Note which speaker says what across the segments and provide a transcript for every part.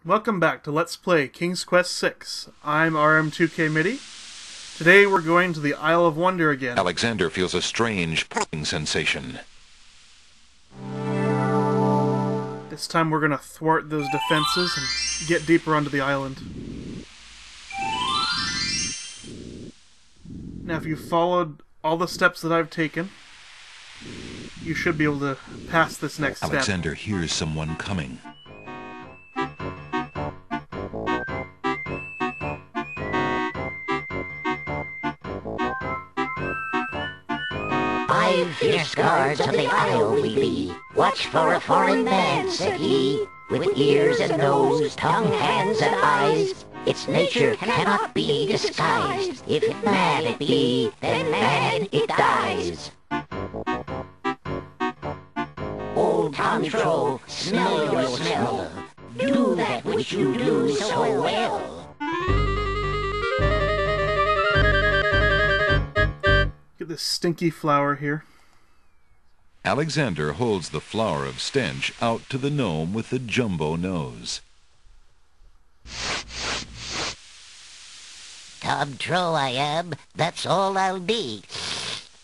Speaker 1: Welcome back to Let's Play King's Quest VI. I'm RM2K MIDI. Today we're going to the Isle of Wonder again.
Speaker 2: Alexander feels a strange pulling sensation.
Speaker 1: This time we're going to thwart those defenses and get deeper onto the island. Now if you followed all the steps that I've taken, you should be able to pass this next step.
Speaker 2: Alexander hears someone coming.
Speaker 3: Fierce guards of the isle we be. Watch for a foreign man, said he, with ears and nose, tongue, hands, and eyes. Its nature cannot be disguised. If mad it be, then mad it dies. Old Tom Troll, smell your smell. Do that which you do so well.
Speaker 1: Get this stinky flower here.
Speaker 2: Alexander holds the flower of stench out to the gnome with the jumbo nose.
Speaker 3: Tom Troll I am, that's all I'll be.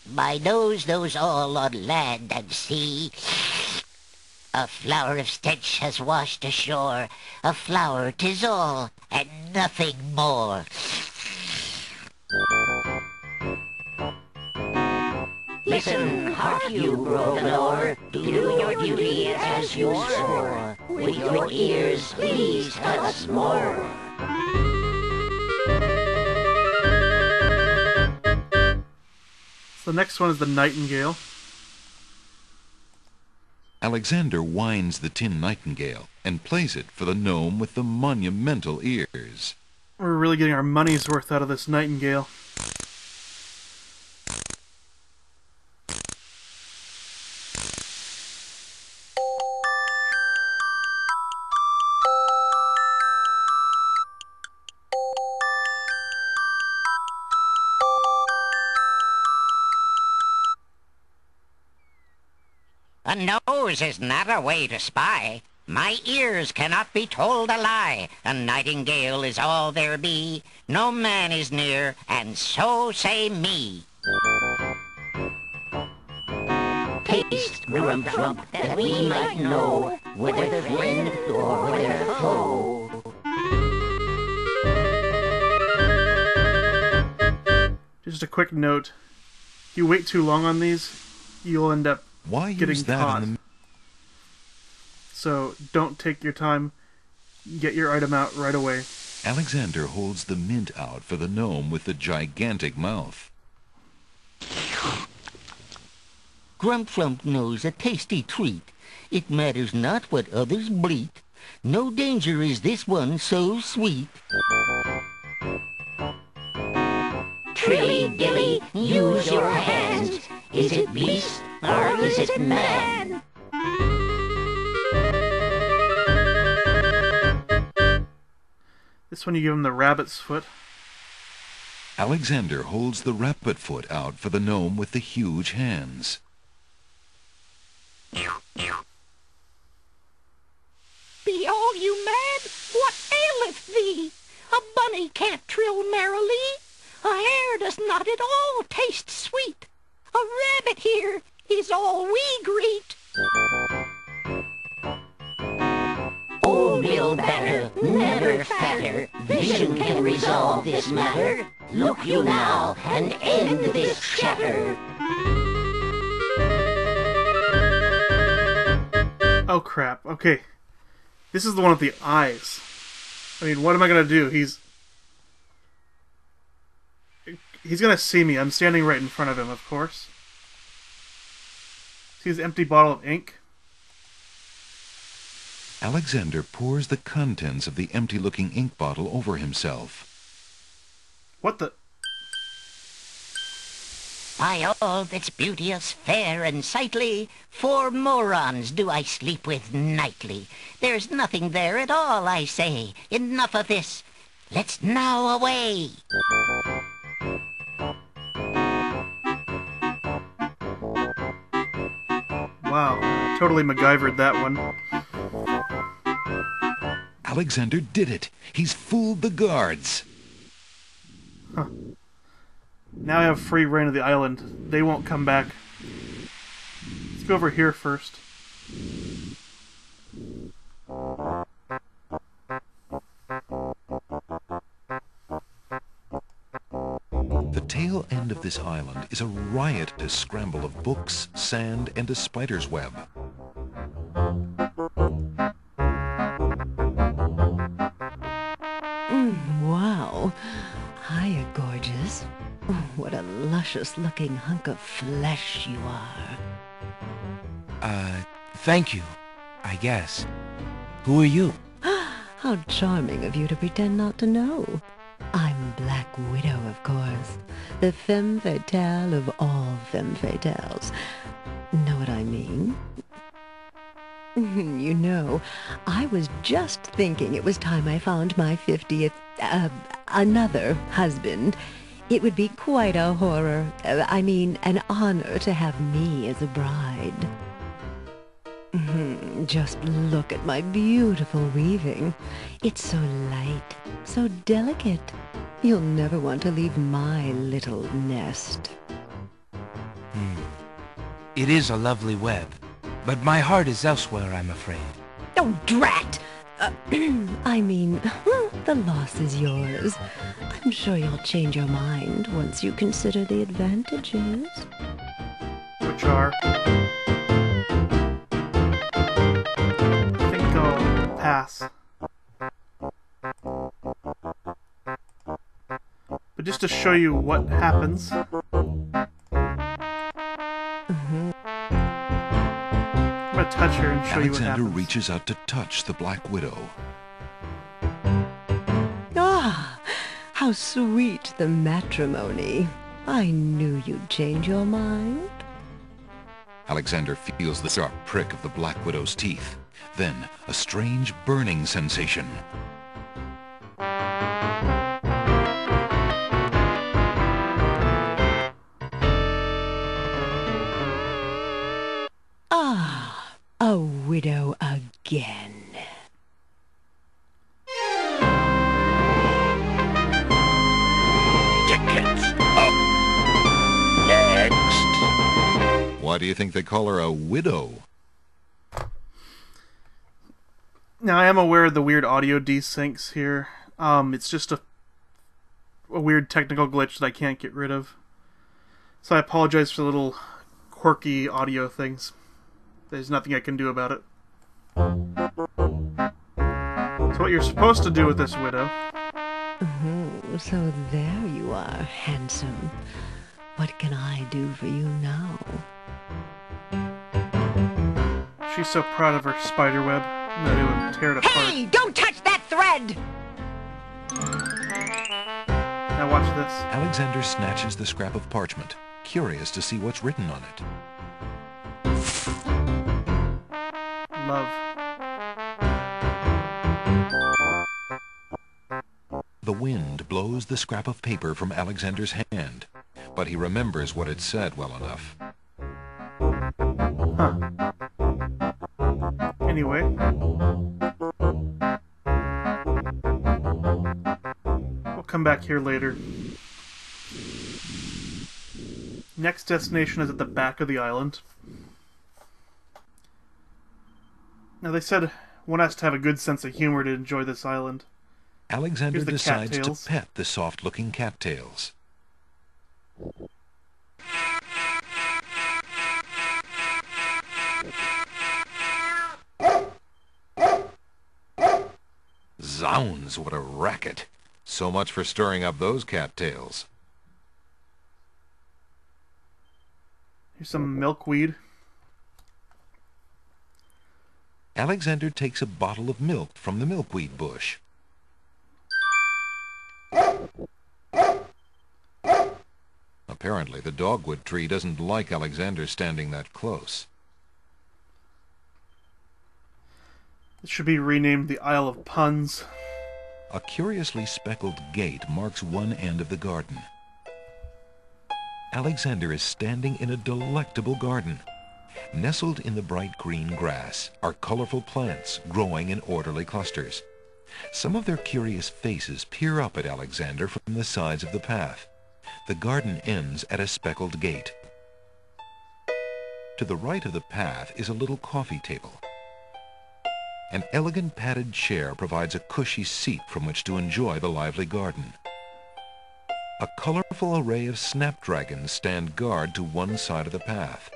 Speaker 3: My nose knows all on land and sea. A flower of stench has washed ashore. A flower 'tis all, and nothing more. Listen, hark you, Grovenor, do your duty as you swore. With your ears, please tell us more.
Speaker 1: So the next one is the Nightingale.
Speaker 2: Alexander winds the tin nightingale and plays it for the gnome with the monumental ears.
Speaker 1: We're really getting our money's worth out of this Nightingale.
Speaker 3: A nose is not a way to spy. My ears cannot be told a lie. A nightingale is all there be. No man is near, and so say me. Taste, Grump, that we might know whether friend or whether foe.
Speaker 1: Just a quick note. If you wait too long on these, you'll end up
Speaker 2: Why
Speaker 1: getting
Speaker 2: use that
Speaker 1: caught.
Speaker 2: in the...
Speaker 1: So don't take your time. Get your item out right away.
Speaker 2: Alexander holds the mint out for the gnome with the gigantic mouth.
Speaker 4: Grump knows a tasty treat. It matters not what others bleat. No danger is this one so sweet.
Speaker 3: Trilly dilly, use your hands. Is it beast or is it man?
Speaker 1: This one you give him the rabbit's foot.
Speaker 2: Alexander holds the rabbit foot out for the gnome with the huge hands.
Speaker 5: Be all you mad? What aileth thee? A bunny can't trill merrily. A hare does not at all taste sweet. A rabbit here is all we greet.
Speaker 3: Old Bill Batter, never fatter. Vision can resolve this matter. Look you now and end this chatter.
Speaker 1: Oh crap, okay. This is the one with the eyes. I mean, what am I gonna do? He's gonna see me. I'm standing right in front of him, of course. See his empty bottle of ink?
Speaker 2: Alexander pours the contents of the empty-looking ink bottle over himself.
Speaker 1: What the...
Speaker 3: By all that's beauteous, fair, and sightly, 4 morons do I sleep with nightly. There's nothing there at all, I say. Enough of this. Let's now away.
Speaker 1: Wow, totally MacGyvered that one.
Speaker 2: Alexander did it! He's fooled the guards!
Speaker 1: Now I have free reign of the island. They won't come back. Let's go over here first.
Speaker 2: The tail end of this island is a riotous scramble of books, sand, and a spider's web.
Speaker 6: Wow. Hiya, gorgeous. What a luscious-looking hunk of flesh you are.
Speaker 7: Thank you, I guess. Who are you?
Speaker 6: How charming of you to pretend not to know. I'm Black Widow, of course. The femme fatale of all femme fatales. Know what I mean? You know, I was just thinking it was time I found my 50th, another husband. It would be quite a horror, an honor to have me as a bride. Just look at my beautiful weaving. It's so light, so delicate. You'll never want to leave my little nest.
Speaker 7: It is a lovely web, but my heart is elsewhere, I'm afraid.
Speaker 6: Oh, drat! The loss is yours. I'm sure you'll change your mind once you consider the advantages.
Speaker 1: Which are... I think I'll pass. But just to show you what happens... I'm gonna touch her and show you what
Speaker 2: Alexander
Speaker 1: happens.
Speaker 2: reaches out to touch the Black Widow.
Speaker 6: Ah, how sweet the matrimony. I knew you'd change your mind.
Speaker 2: Alexander feels the sharp prick of the Black Widow's teeth. Then, a strange burning sensation.
Speaker 6: Ah, a widow again.
Speaker 2: Tickets up! Next! Why do you think they call her a widow?
Speaker 1: Now, I am aware of the weird audio desyncs here. It's just a weird technical glitch that I can't get rid of. So I apologize for the little quirky audio things. There's nothing I can do about it. So what you're supposed to do with this widow...
Speaker 6: Oh, so there you are, handsome. What can I do for you now?
Speaker 1: She's so proud of her spider web. I'm gonna tear it apart.
Speaker 5: Hey, don't touch that thread!
Speaker 1: Now watch this.
Speaker 2: Alexander snatches the scrap of parchment, curious to see what's written on it.
Speaker 1: Love.
Speaker 2: The wind blows the scrap of paper from Alexander's hand, but he remembers what it said well enough.
Speaker 1: Huh. Anyway. We'll come back here later. Next destination is at the back of the island. Now they said one has to have a good sense of humor to enjoy this island.
Speaker 2: Alexander
Speaker 1: Here's the
Speaker 2: decides to
Speaker 1: cattails.
Speaker 2: pet the soft-looking cattails. Zounds, what a racket! So much for stirring up those cattails.
Speaker 1: Here's some milkweed.
Speaker 2: Alexander takes a bottle of milk from the milkweed bush. Apparently, the dogwood tree doesn't like Alexander standing that close.
Speaker 1: It should be renamed the Isle of Puns.
Speaker 2: A curiously speckled gate marks one end of the garden. Alexander is standing in a delectable garden. Nestled in the bright green grass are colorful plants growing in orderly clusters. Some of their curious faces peer up at Alexander from the sides of the path. The garden ends at a speckled gate. To the right of the path is a little coffee table. An elegant padded chair provides a cushy seat from which to enjoy the lively garden. A colorful array of snapdragons stand guard to one side of the path.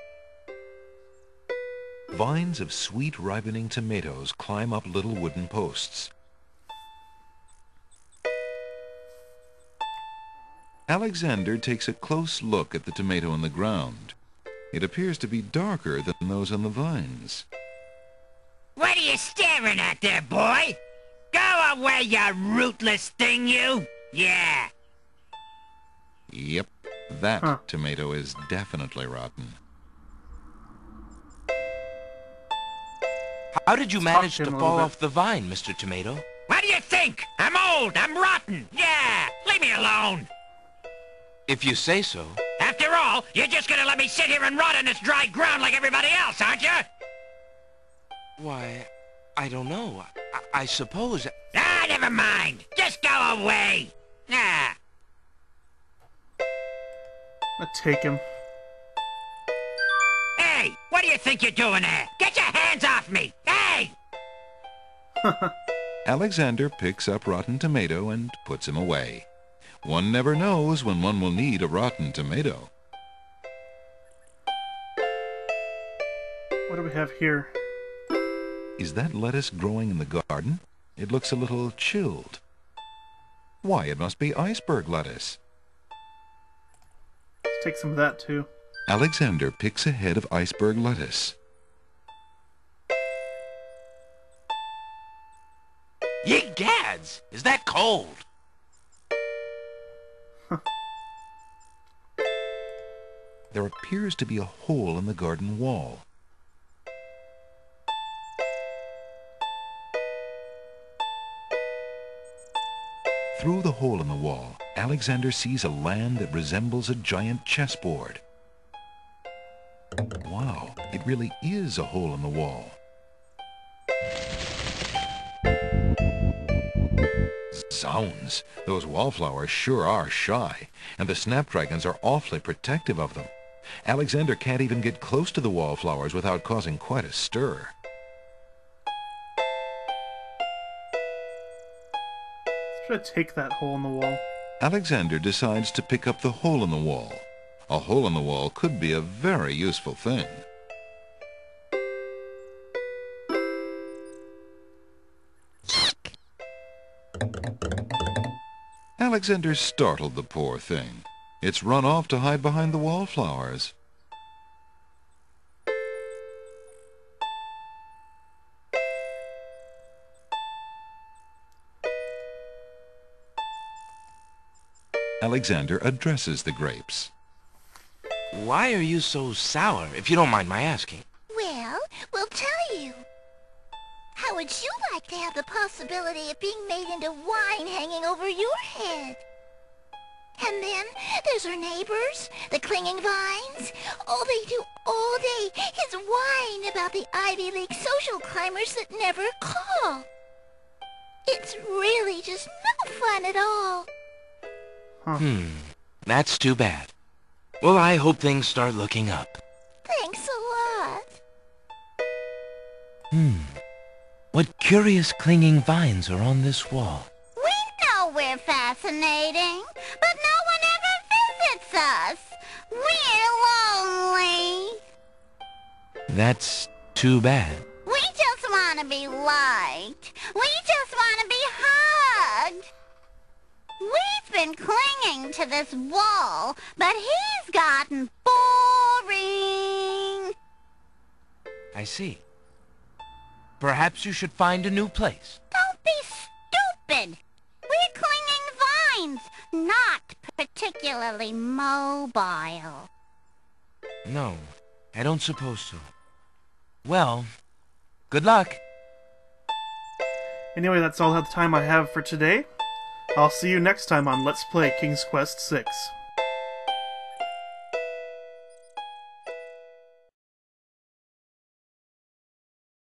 Speaker 2: Vines of sweet ripening tomatoes climb up little wooden posts. Alexander takes a close look at the tomato in the ground. It appears to be darker than those on the vines.
Speaker 8: What are you staring at there, boy? Go away, you rootless thing, you! Yeah.
Speaker 2: Yep, that tomato is definitely rotten.
Speaker 7: How did you manage
Speaker 1: to him
Speaker 7: to
Speaker 1: a
Speaker 7: fall
Speaker 1: little bit.
Speaker 7: off the vine, Mr. Tomato?
Speaker 8: What do you think? I'm old, I'm rotten, yeah! Leave me alone!
Speaker 7: If you say so.
Speaker 8: After all, you're just gonna let me sit here and rot on this dry ground like everybody else, aren't you?
Speaker 7: Why, I don't know. I suppose...
Speaker 8: Ah, never mind! Just go away! Ah.
Speaker 1: I'll take him.
Speaker 8: Hey, what do you think you're doing there? Get your hands off me! Hey!
Speaker 2: Alexander picks up Rotten Tomato and puts him away. One never knows when one will need a rotten tomato.
Speaker 1: What do we have here?
Speaker 2: Is that lettuce growing in the garden? It looks a little chilled. Why, it must be iceberg lettuce.
Speaker 1: Let's take some of that too.
Speaker 2: Alexander picks a head of iceberg lettuce.
Speaker 7: Ye gads! Is that cold?
Speaker 2: There appears to be a hole in the garden wall. Through the hole in the wall, Alexander sees a land that resembles a giant chessboard. Wow, it really is a hole in the wall. Zounds, those wallflowers sure are shy, and the snapdragons are awfully protective of them. Alexander can't even get close to the wallflowers without causing quite a stir.
Speaker 1: Should I take that hole in the wall?
Speaker 2: Alexander decides to pick up the hole in the wall. A hole in the wall could be a very useful thing. Alexander startled the poor thing. It's run off to hide behind the wallflowers. Alexander addresses the grapes.
Speaker 7: Why are you so sour, if you don't mind my asking?
Speaker 9: Well, we'll tell you. How would you like to have the possibility of being made into wine hanging over your head? And then there's our neighbors, the clinging vines. All they do all day is whine about the Ivy League social climbers that never call. It's really just no fun at all.
Speaker 7: That's too bad. Well, I hope things start looking up.
Speaker 9: Thanks a lot.
Speaker 7: What curious clinging vines are on this wall?
Speaker 9: We know we're fascinating, but no one ever visits us. We're lonely.
Speaker 7: That's too bad.
Speaker 9: We just want to be liked. We just want to be hugged. We've been clinging to this wall, but he's gotten boring.
Speaker 7: I see. Perhaps you should find a new place.
Speaker 9: Don't be stupid. We're clinging vines, not particularly mobile.
Speaker 7: No, I don't suppose so. Well, good luck.
Speaker 1: Anyway, that's all the time I have for today. I'll see you next time on Let's Play King's Quest VI.